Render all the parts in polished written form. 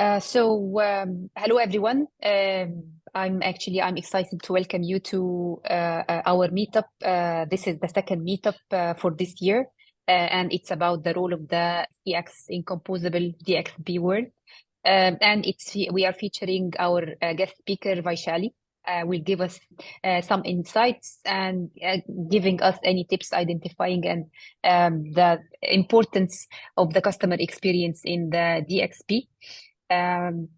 Hello everyone. I'm excited to welcome you to our meetup. This is the second meetup for this year, and it's about the role of the CX in composable DXP world. And we are featuring our guest speaker Vaishali. Will give us some insights and giving us any tips identifying and the importance of the customer experience in the DXP. Um,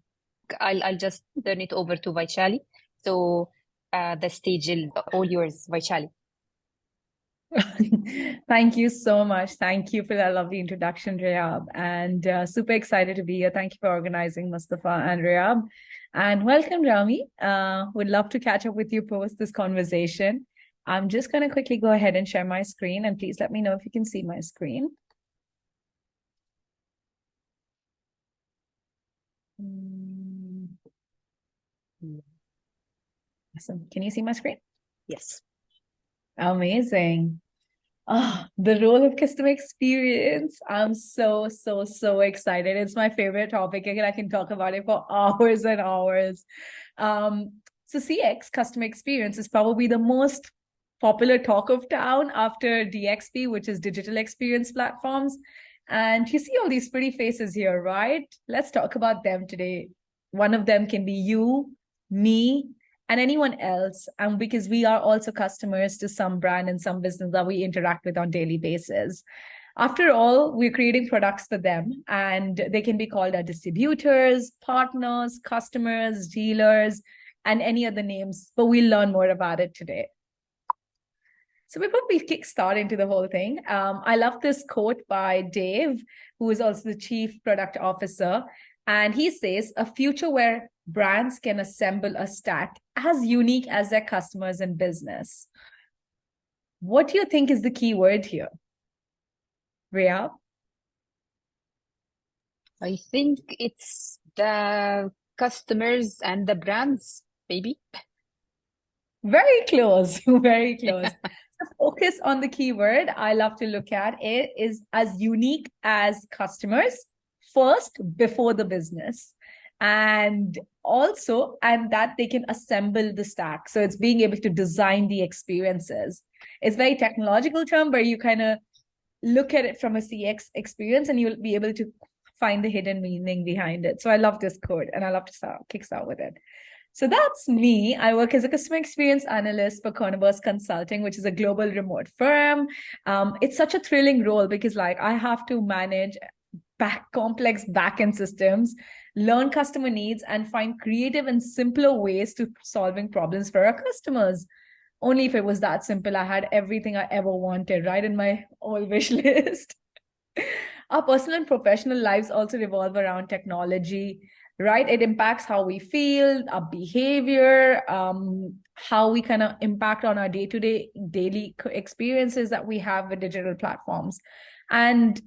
I'll just turn it over to Vaishali. So the stage is all yours, Vaishali. Thank you so much. Thank you for that lovely introduction, Rayab. And super excited to be here. Thank you for organizing, Mustafa and Rayab. And welcome, Rami. Would love to catch up with you post this conversation. I'm just going to quickly go ahead and share my screen. And please let me know if you can see my screen. Awesome. Can you see my screen? Yes. Amazing. The role of customer experience. I'm so excited. It's my favorite topic. Again, I can talk about it for hours and hours. So CX, customer experience, is probably the most popular talk of town after DXP, which is digital experience platforms. And you see all these pretty faces here, right? Let's talk about them today. One of them can be you, me, and anyone else, because we are also customers to some brand and some business that we interact with on daily basis. After all, we're creating products for them, and they can be called our distributors, partners, customers, dealers, and any other names, but we'll learn more about it today. So before we kickstart into the whole thing, I love this quote by Dave, who is also the Chief Product Officer. And he says, a future where brands can assemble a stack as unique as their customers and business. What do you think is the key word here? Rhea? I think it's the customers and the brands, maybe. Very close, very close. So focus on the keyword I love to look at it is as unique as customers first before the business. And that they can assemble the stack. So it's being able to design the experiences. It's very technological term where you kind of look at it from a CX experience and you'll be able to find the hidden meaning behind it. So I love this code and I love to kickstart with it. So that's me. I work as a customer experience analyst for Converse Consulting, which is a global remote firm. It's such a thrilling role because I have to manage complex backend systems, learn customer needs, and find creative and simpler ways to solving problems for our customers. Only if it was that simple, I had everything I ever wanted right in my whole wish list. Our personal and professional lives also revolve around technology, right? It impacts how we feel, our behavior, how we kind of impact on our day-to-day daily experiences that we have with digital platforms. And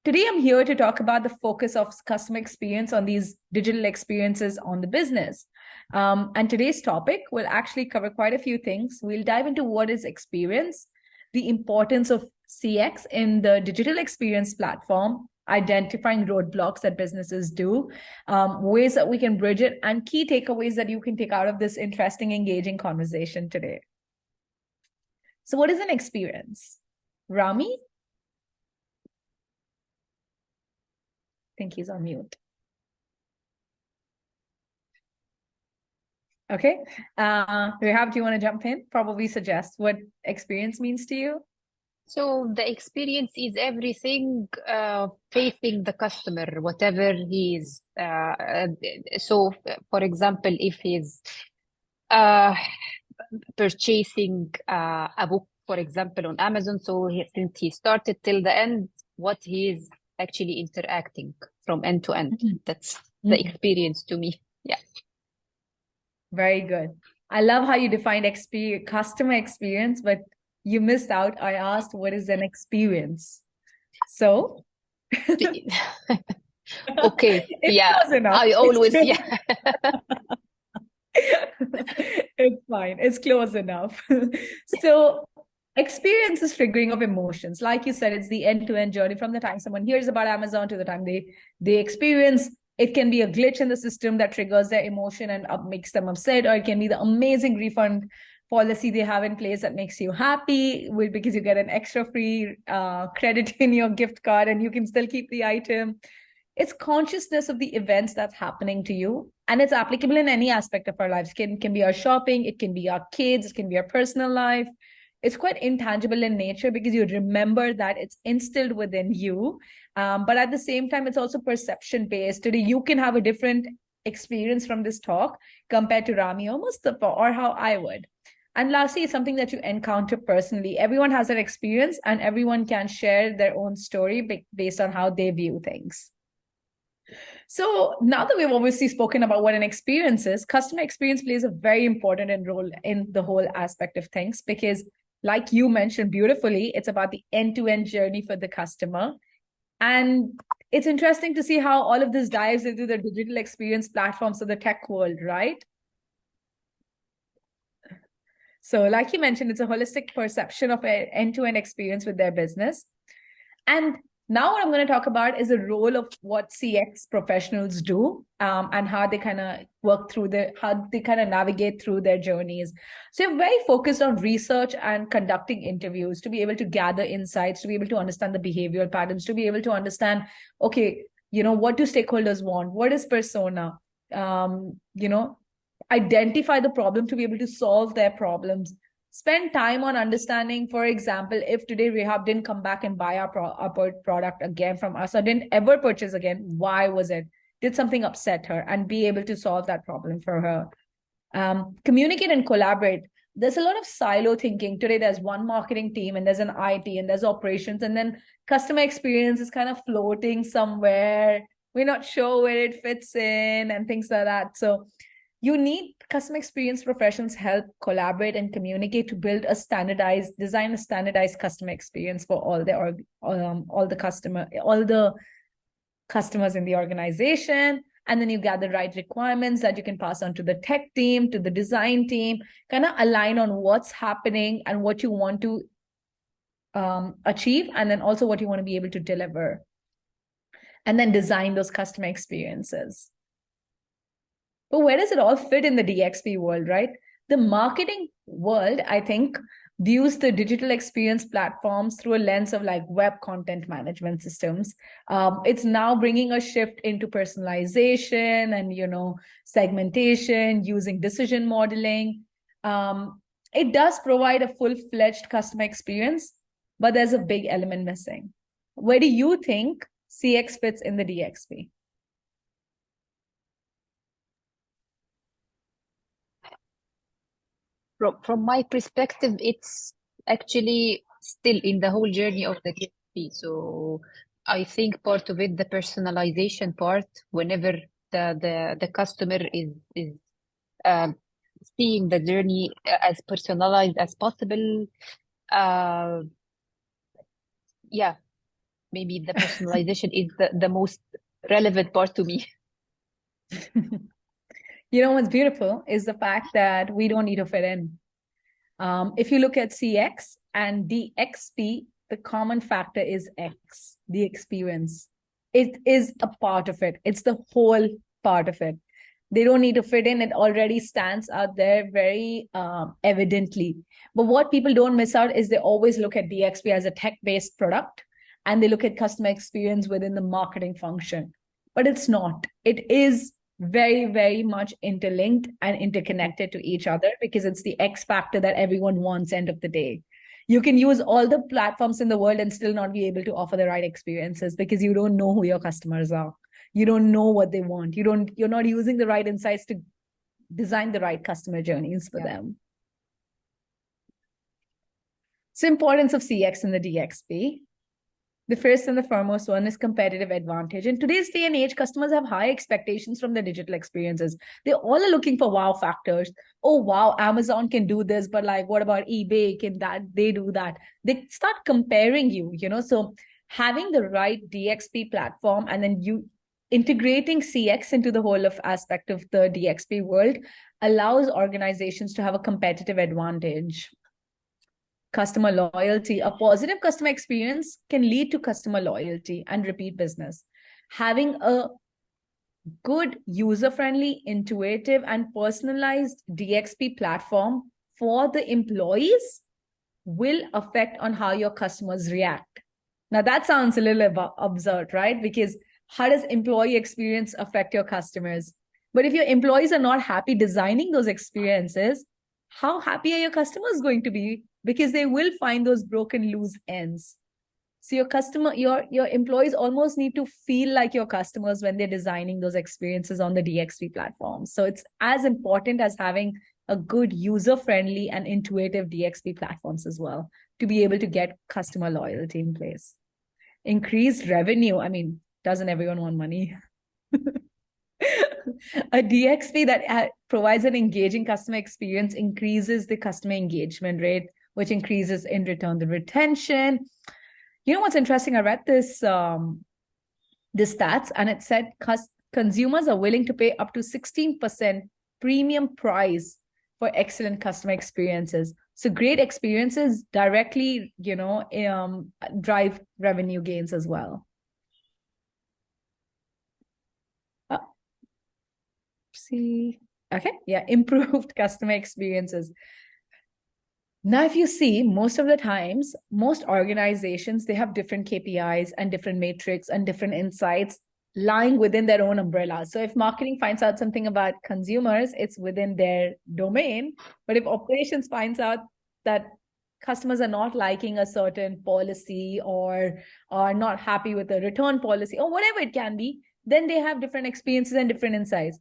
today, I'm here to talk about the focus of customer experience on these digital experiences on the business. And today's topic will actually cover quite a few things. We'll dive into what is experience, the importance of CX in the digital experience platform, identifying roadblocks that businesses do, ways that we can bridge it, and key takeaways that you can take out of this interesting, engaging conversation today. So what is an experience? Rami? I think he's on mute. Okay. Rehab, do you want to jump in? Probably suggest what experience means to you. So the experience is everything facing the customer, whatever he is. So, for example, if he's purchasing a book, for example, on Amazon, so since he started till the end, what he is actually interacting from end to end. That's the experience to me. Yeah. Very good. I love how you defined customer experience, but you missed out. I asked, what is an experience? So. Okay. Yeah. I always, yeah. It's fine. It's close enough. So experience is triggering of emotions. Like you said, it's the end-to-end journey from the time someone hears about Amazon to the time they experience It can be a glitch in the system that triggers their emotion and makes them upset, or it can be the amazing refund policy they have in place that makes you happy because you get an extra free credit in your gift card and you can still keep the item. It's consciousness of the events that's happening to you, and it's applicable in any aspect of our lives. Can be our shopping, it can be our kids, it can be our personal life. It's quite intangible in nature because you remember that it's instilled within you, but at the same time it's also perception based. Today you can have a different experience from this talk compared to Rami or Mustafa or how I would. And lastly, it's something that you encounter personally. Everyone has an experience and everyone can share their own story based on how they view things. So now that we've obviously spoken about what an experience is, customer experience plays a very important role in the whole aspect of things because, like you mentioned beautifully, it's about the end-to-end journey for the customer. And it's interesting to see how all of this dives into the digital experience platforms of the tech world, right? So like you mentioned, it's a holistic perception of an end-to-end experience with their business. And now what I'm going to talk about is the role of what CX professionals do and how they kind of work through how they kind of navigate through their journeys. So you're very focused on research and conducting interviews to be able to gather insights, to be able to understand the behavioral patterns, to be able to understand, okay, what do stakeholders want? What is persona? Identify the problem to be able to solve their problems. Spend time on understanding, for example, if today Rehab didn't come back and buy our product again from us or didn't ever purchase again, why was it? Did something upset her? And be able to solve that problem for her. Communicate and collaborate. There's a lot of silo thinking. Today, there's one marketing team and there's an IT and there's operations, and then customer experience is kind of floating somewhere. We're not sure where it fits in and things like that. So you need customer experience professionals help collaborate and communicate to build design a standardized customer experience for all the customers in the organization. And then you gather right requirements that you can pass on to the tech team, to the design team, kind of align on what's happening and what you want to achieve, and then also what you want to be able to deliver. And then design those customer experiences. But where does it all fit in the DXP world, right? The marketing world, I think, views the digital experience platforms through a lens of like web content management systems. It's now bringing a shift into personalization and, segmentation using decision modeling. It does provide a full-fledged customer experience, but there's a big element missing. Where do you think CX fits in the DXP? From my perspective, it's actually still in the whole journey of the DXP. So I think part of it, the personalization part, whenever the customer is seeing the journey as personalized as possible. Yeah, maybe the personalization is the most relevant part to me. What's beautiful is the fact that we don't need to fit in. If you look at CX and DXP, the common factor is X, the experience. It is a part of it. It's the whole part of it. They don't need to fit in. It already stands out there very evidently. But what people don't miss out is they always look at DXP as a tech-based product, and they look at customer experience within the marketing function. But it's not. It is very, very much interlinked and interconnected to each other because it's the X factor that everyone wants end of the day. You can use all the platforms in the world and still not be able to offer the right experiences because you don't know who your customers are. You don't know what they want. You're not using the right insights to design the right customer journeys for them. So importance of CX in the DXP. The first and the foremost one is competitive advantage. In today's day and age, customers have high expectations from their digital experiences. They all are looking for wow factors. Oh, wow, Amazon can do this, but like, what about eBay? Can they do that? They start comparing you, So having the right DXP platform and then you integrating CX into the whole of aspect of the DXP world allows organizations to have a competitive advantage. Customer loyalty. A positive customer experience can lead to customer loyalty and repeat business. Having a good, user-friendly, intuitive, and personalized DXP platform for the employees will affect on how your customers react. Now that sounds a little absurd, right? Because how does employee experience affect your customers? But if your employees are not happy designing those experiences, how happy are your customers going to be? Because they will find those broken loose ends. So your employees almost need to feel like your customers when they're designing those experiences on the DXP platform. So it's as important as having a good user-friendly and intuitive DXP platforms as well to be able to get customer loyalty in place. Increased revenue. I mean, doesn't everyone want money? A DXP that provides an engaging customer experience increases the customer engagement rate, which increases in return the retention. You know what's interesting? I read this stats, and it said consumers are willing to pay up to 16% premium price for excellent customer experiences. So great experiences directly, drive revenue gains as well. Okay, yeah, improved customer experiences. Now, if you see, most of the times, most organizations, they have different KPIs and different metrics and different insights lying within their own umbrella. So if marketing finds out something about consumers, it's within their domain. But if operations finds out that customers are not liking a certain policy or are not happy with the return policy or whatever it can be, then they have different experiences and different insights.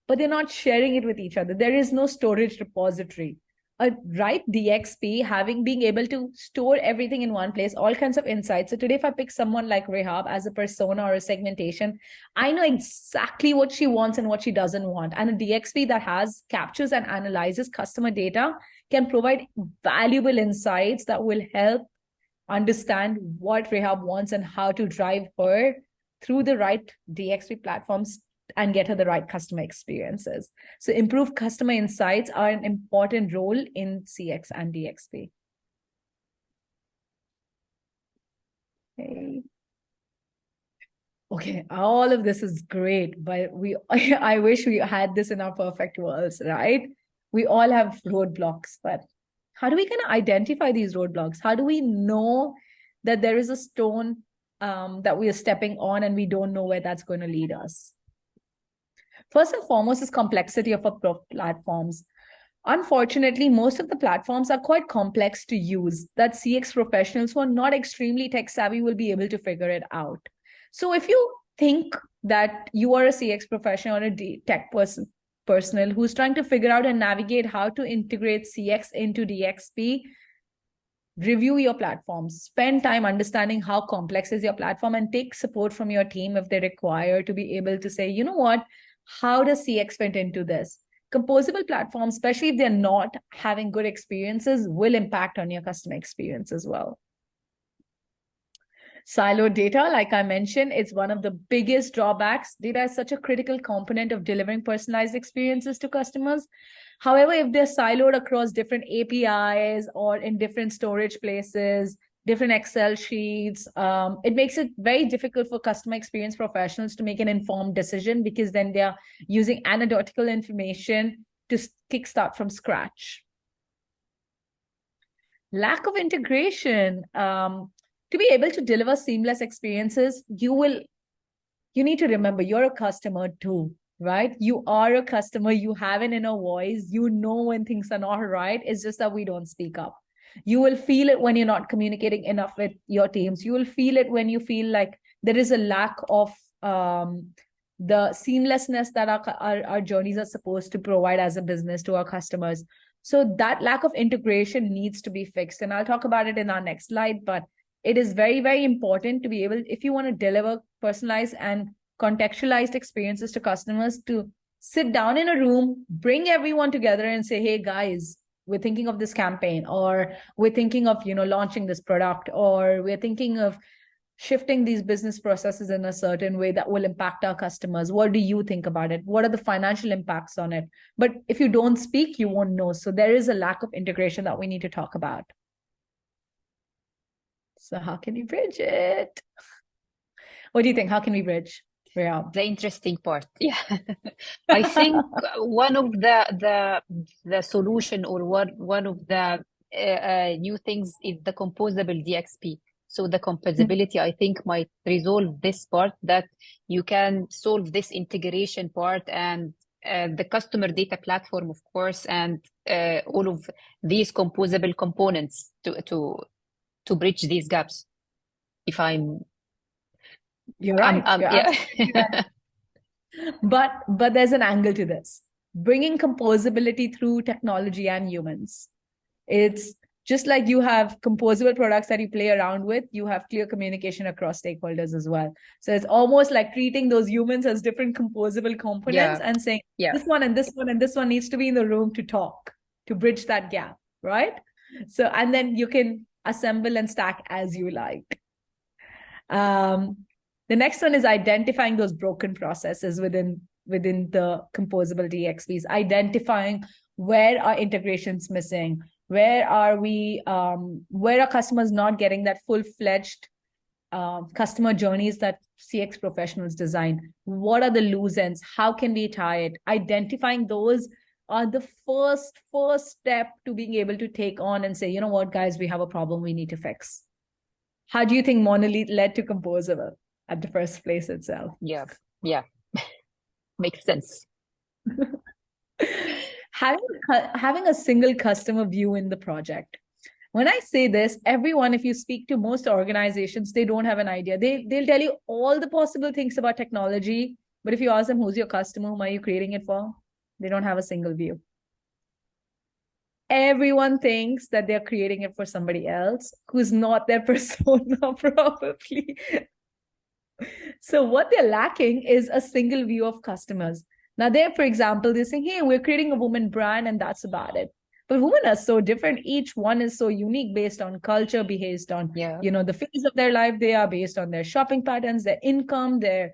But they're not sharing it with each other. There is no storage repository. A right DXP being able to store everything in one place, all kinds of insights. So today, if I pick someone like Rehab as a persona or a segmentation, I know exactly what she wants and what she doesn't want. And a DXP that captures and analyzes customer data can provide valuable insights that will help understand what Rehab wants and how to drive her through the right DXP platforms and get her the right customer experiences. So improved customer insights are an important role in CX and DXP. Okay, all of this is great, but I wish we had this in our perfect worlds, right? We all have roadblocks, but how do we kind of identify these roadblocks? How do we know that there is a stone that we are stepping on and we don't know where that's going to lead us? First and foremost is complexity of our platforms. Unfortunately, most of the platforms are quite complex to use that CX professionals who are not extremely tech savvy will be able to figure it out. So if you think that you are a CX professional or a tech personnel who's trying to figure out and navigate how to integrate CX into DXP, review your platforms, spend time understanding how complex is your platform, and take support from your team if they require to be able to say, you know what, how does CX fit into this? Composable platforms, especially if they're not having good experiences, will impact on your customer experience as well. Siloed data, like I mentioned, it's one of the biggest drawbacks. Data is such a critical component of delivering personalized experiences to customers. However, if they're siloed across different APIs or in different storage places, different Excel sheets, it makes it very difficult for customer experience professionals to make an informed decision, because then they're using anecdotal information to kickstart from scratch. Lack of integration. To be able to deliver seamless experiences, you need to remember you're a customer too, right? You are a customer. You have an inner voice. You know when things are not right. It's just that we don't speak up. You will feel it when you're not communicating enough with your teams. You will feel it when you feel like there is a lack of the seamlessness that our journeys are supposed to provide as a business to our customers. So that lack of integration needs to be fixed. And I'll talk about it in our next slide, but it is very, very important to be able, if you want to deliver personalized and contextualized experiences to customers, to sit down in a room, bring everyone together and say, hey guys, we're thinking of this campaign, or we're thinking of, launching this product, or we're thinking of shifting these business processes in a certain way that will impact our customers. What do you think about it? What are the financial impacts on it? But if you don't speak, you won't know. So there is a lack of integration that we need to talk about. So how can we bridge it? What do you think? How can we bridge? Yeah. The interesting part. Yeah. I think one of the solution, or one of the new things, is the composable DXP. So the composability, I think, might resolve this part, that you can solve this integration part, and the customer data platform, of course, and all of these composable components to bridge these gaps. If You're right. You're yeah. absolutely right. But there's an angle to this. Bringing composability through technology and humans. It's just like you have composable products that you play around with, you have clear communication across stakeholders as well. So it's almost like treating those humans as different composable components Yeah. and saying, Yeah. this one and this one and this one needs to be in the room to talk, to bridge that gap, right? So, and then you can assemble and stack as you like. The next one is identifying those broken processes within the composable DXPs, identifying where are integrations missing, where are customers not getting that full-fledged customer journeys that CX professionals design? What are the loose ends? How can we tie it? Identifying those are the first step to being able to take on and say, you know what, guys, we have a problem we need to fix. How do you think Monolith led to Composable at the first place itself? Yeah. Yeah. Makes sense. Having a single customer view in the project. When I say this, everyone, if you speak to most organizations, they don't have an idea. They'll tell you all the possible things about technology, but if you ask them, who's your customer, whom are you creating it for? They don't have a single view. Everyone thinks that they're creating it for somebody else who's not their persona, probably. So what they're lacking is a single view of customers. Now, there, for example, they're saying, hey, we're creating a woman brand, and that's about it. But women are so different. Each one is so unique based on culture, based on, the phase of their life they are, based on their shopping patterns, their income, their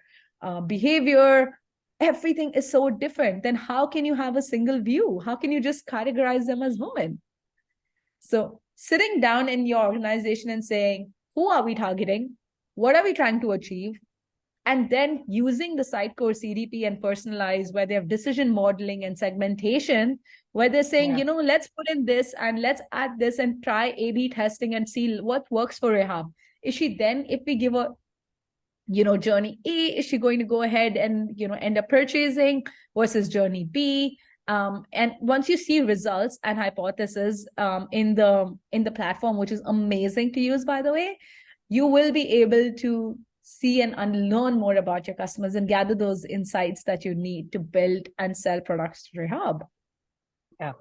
behavior. Everything is so different. Then how can you have a single view? How can you just categorize them as women? So sitting down in your organization and saying, who are we targeting? What are we trying to achieve? And then using the Sitecore CDP and personalize, where they have decision modeling and segmentation, where they're saying, let's put in this and let's add this and try A/B testing and see what works for Rehab. Is she then, if we give her, journey A, is she going to go ahead and, end up purchasing versus journey B? And once you see results and hypotheses in the platform, which is amazing to use, by the way, you will be able to see and learn more about your customers and gather those insights that you need to build and sell products to your hub. Yeah.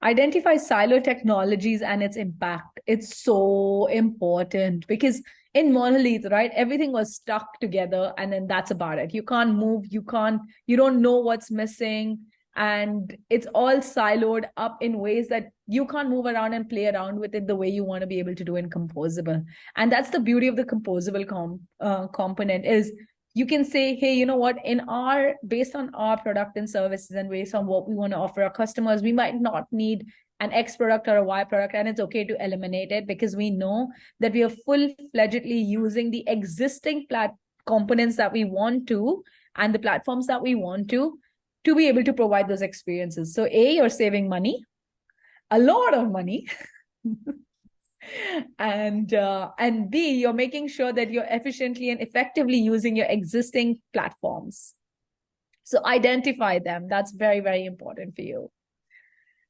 Identify silo technologies and its impact. It's so important because in Monolith, right, everything was stuck together and then that's about it. You can't move, you don't know what's missing, and it's all siloed up in ways that you can't move around and play around with it the way you want to be able to do in Composable. And that's the beauty of the Composable component is you can say, hey, you know what, based on our product and services and based on what we want to offer our customers, we might not need an X product or a Y product, and it's okay to eliminate it because we know that we are full-fledgedly using the existing components that we want to and the platforms that we want to be able to provide those experiences. So A, you're saving money, a lot of money. And B, you're making sure that you're efficiently and effectively using your existing platforms. So identify them. That's very, very important for you.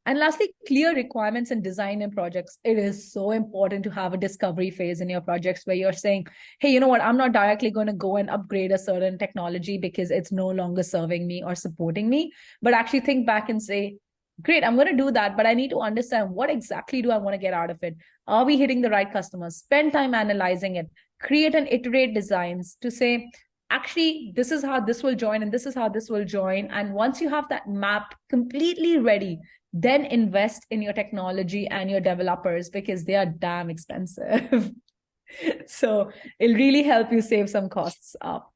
And lastly, clear requirements and design in projects. It is so important to have a discovery phase in your projects where you're saying, hey, you know what, I'm not directly going to go and upgrade a certain technology because it's no longer serving me or supporting me, but actually think back and say, great, I'm going to do that, but I need to understand what exactly do I want to get out of it? Are we hitting the right customers? Spend time analyzing it. Create and iterate designs to say, actually, this is how this will join and this is how this will join. And once you have that map completely ready, then invest in your technology and your developers because they are damn expensive. So it'll really help you save some costs up.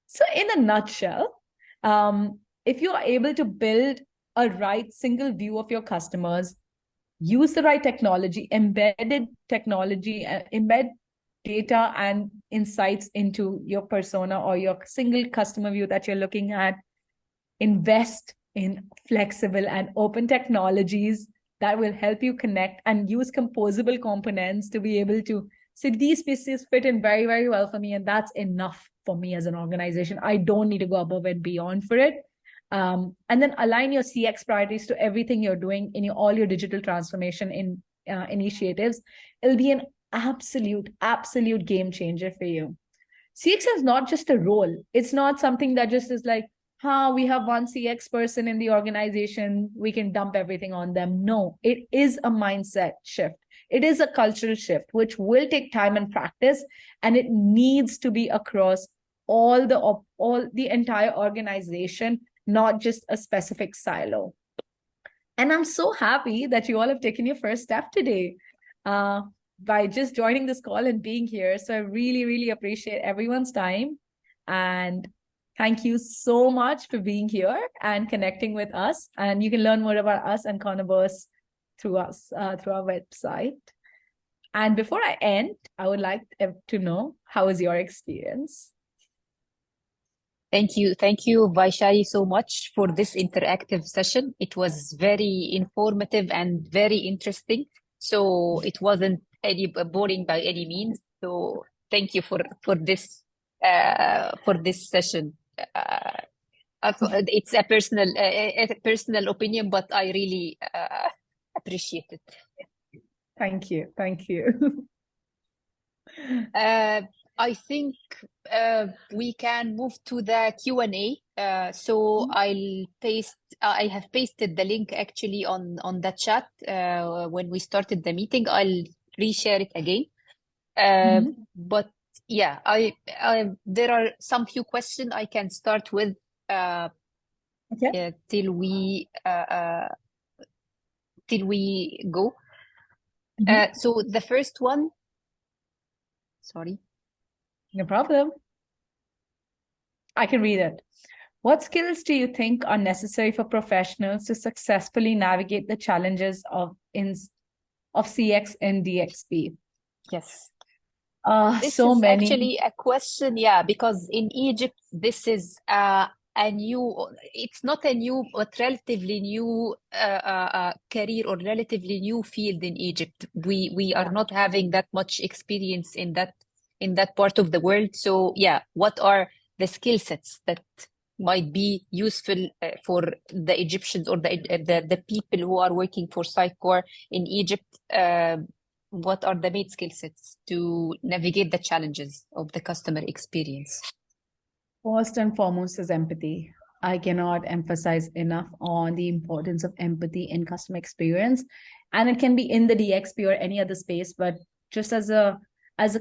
So in a nutshell, if you are able to build a right single view of your customers, use the right technology, embedded technology, embed data and insights into your persona or your single customer view that you're looking at. Invest in flexible and open technologies that will help you connect, and use composable components to be able to say these pieces fit in very, very well for me. And that's enough for me as an organization. I don't need to go above and beyond for it. And then align your CX priorities to everything you're doing in all your digital transformation initiatives. It'll be an absolute game changer for you. CX is not just a role. It's not something that just is like, we have one CX person in the organization, we can dump everything on them. No, it is a mindset shift. It is a cultural shift, which will take time and practice, and it needs to be across all the entire organization, not just a specific silo. And I'm so happy that you all have taken your first step today by just joining this call and being here. So I really, really appreciate everyone's time. And thank you so much for being here and connecting with us. And you can learn more about us and Converse through our website. And before I end, I would like to know, how was your experience? Thank you, Vaishali, so much for this interactive session. It was very informative and very interesting. So it wasn't any boring by any means. So thank you for this session. It's a personal opinion, but I really appreciate it. Thank you. I think we can move to the Q&A. So I have pasted the link actually on the chat when we started the meeting. I'll reshare it again. But yeah, there are some few questions I can start with till we go. So the first one, sorry. No problem. I can read it. What skills do you think are necessary for professionals to successfully navigate the challenges of CX in DXP? Yes. This so is many. Actually a question, because in Egypt, this is it's not a new, but relatively new career or relatively new field in Egypt. We are not having that much experience in that part of the world. So what are the skill sets that might be useful for the Egyptians or the people who are working for Sitecore in Egypt? What are the main skill sets to navigate the challenges of the customer experience? First and foremost is empathy. I cannot emphasize enough on the importance of empathy in customer experience. And it can be in the DXP or any other space, but just as a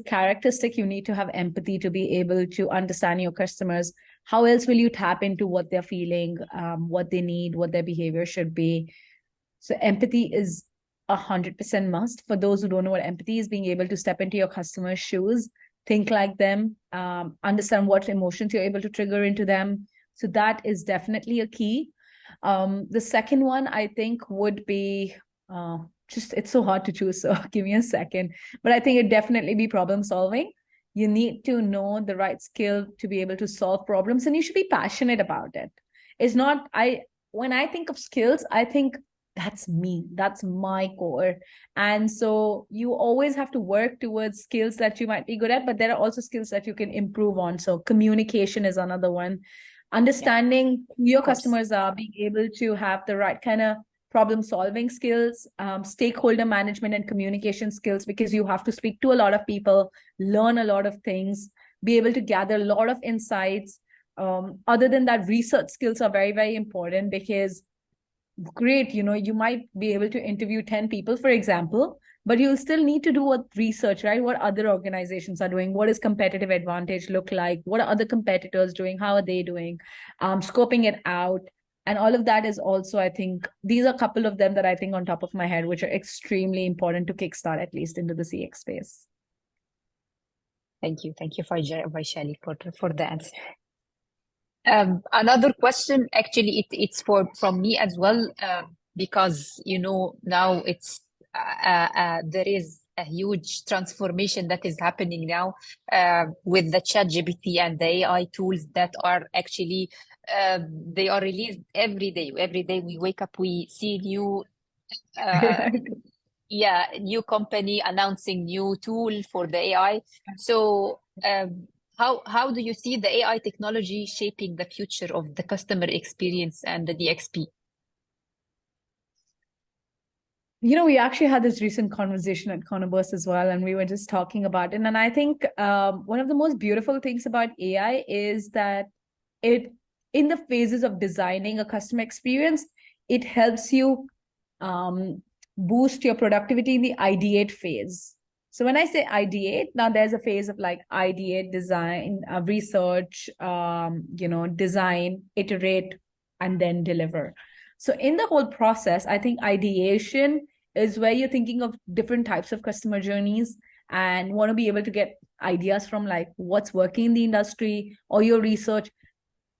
characteristic, you need to have empathy to be able to understand your customers. How else will you tap into what they're feeling, what they need, what their behavior should be? So empathy is 100% must. For those who don't know what empathy is, being able to step into your customer's shoes, think like them, understand what emotions you're able to trigger into them. So that is definitely a key. The second one, I think, would be it's so hard to choose, so give me a second. But I think it'd definitely be problem solving. You need to know the right skill to be able to solve problems, and you should be passionate about it. It's not, when I think of skills, I think that's me, that's my core. And so you always have to work towards skills that you might be good at, but there are also skills that you can improve on. So communication is another one. Understanding who your customers are, being able to have the right kind of problem solving skills, stakeholder management and communication skills, because you have to speak to a lot of people, learn a lot of things, be able to gather a lot of insights. Other than that, research skills are very, very important, because great, you might be able to interview 10 people, for example, but you'll still need to do what research, right? What other organizations are doing? What does competitive advantage look like? What are other competitors doing? How are they doing? Scoping it out. And all of that is also, I think, these are a couple of them that I think on top of my head, which are extremely important to kickstart at least into the CX space. Thank you, Vaishali, for the answer. Another question, actually, it's from me as well, because now it's there is a huge transformation that is happening now with the ChatGPT and the AI tools that are actually they are released every day. Every day we wake up, we see new new company announcing new tool for the AI. So how do you see the AI technology shaping the future of the customer experience and the DXP? We actually had this recent conversation at Converse as well, and we were just talking about it. And I think one of the most beautiful things about AI is that in the phases of designing a customer experience, it helps you boost your productivity in the ideate phase. So when I say ideate, now there's a phase of like ideate, design, research, design, iterate, and then deliver. So in the whole process, I think ideation is where you're thinking of different types of customer journeys and want to be able to get ideas from like what's working in the industry or your research.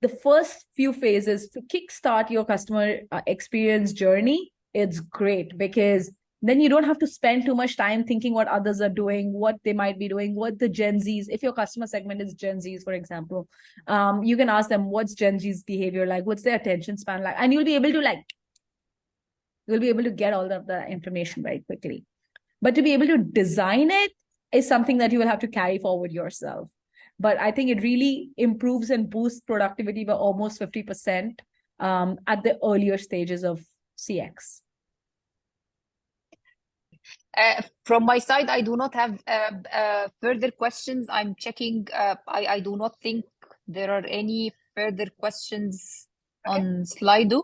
The first few phases to kickstart your customer experience journey, it's great because then you don't have to spend too much time thinking what others are doing, what they might be doing, what the Gen Zs, if your customer segment is Gen Zs, for example, you can ask them what's Gen Z's behavior like, what's their attention span like, and you'll be able to get all of the information very quickly. But to be able to design it is something that you will have to carry forward yourself. But I think it really improves and boosts productivity by almost 50% at the earlier stages of CX. From my side, I do not have further questions. I'm checking. I do not think there are any further questions on Slido.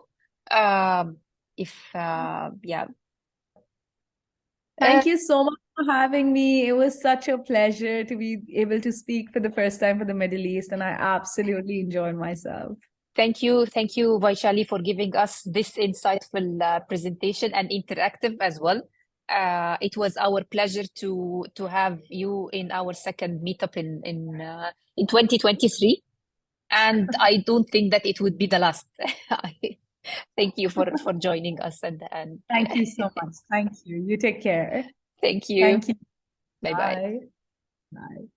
Thank you so much for having me. It was such a pleasure to be able to speak for the first time for the Middle East, and I absolutely enjoyed myself. Thank you, Vaishali, for giving us this insightful presentation and interactive as well. It was our pleasure to have you in our second meetup in 2023, and I don't think that it would be the last. Thank you for joining us and thank you so much. Thank you. You take care. Thank you. Thank you. Bye bye. Bye.